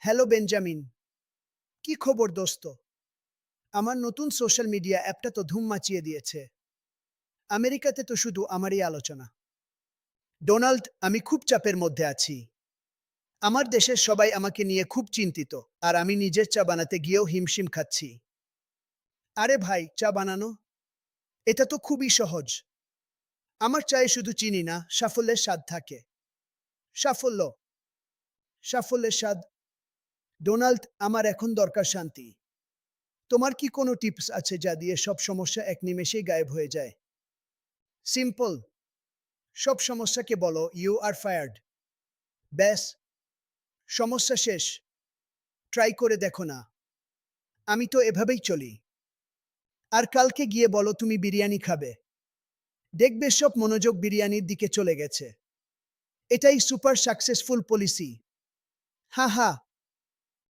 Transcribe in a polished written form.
Hello Benjamin, কি খবর দোস্ত? আমার নতুন সোশ্যাল মিডিয়া অ্যাপটা তো ধুম মাচিয়ে দিয়েছে। আমেরিকাতে তো শুধু আমারই আলোচনা। ডোনাল্ড, আমি খুব চাপের মধ্যে আছি। আমার দেশের সবাই আমাকে নিয়ে খুব চিন্তিত, আর আমি নিজের চা বানাতে গিয়েও হিমশিম খাচ্ছি। আরে ভাই, চা বানানো? এটা তো খুবই সহজ। আমার চায়ে শুধু চিনি না, সাফল্যের স্বাদ থাকে। সাফল্য, সাফল্যের স্বাদ। ডোনাল্ড, আমার এখন দরকার শান্তি। তোমার কি কোনো টিপস আছে যা দিয়ে সব সমস্যা এক নিমেষেই গায়েব হয়ে যায়? সিম্পল। সব সমস্যাকে বলো ইউ আর ফায়ার্ড। ব্যাস, সমস্যা শেষ। ট্রাই করে দেখো না। আমি তো এভাবেই চলি। আর কালকে গিয়ে বলো তুমি বিরিয়ানি খাবে। দেখবে সব মনোযোগ বিরিয়ানির দিকে চলে গেছে। এটাই সুপার সাকসেসফুল পলিসি। হা হা।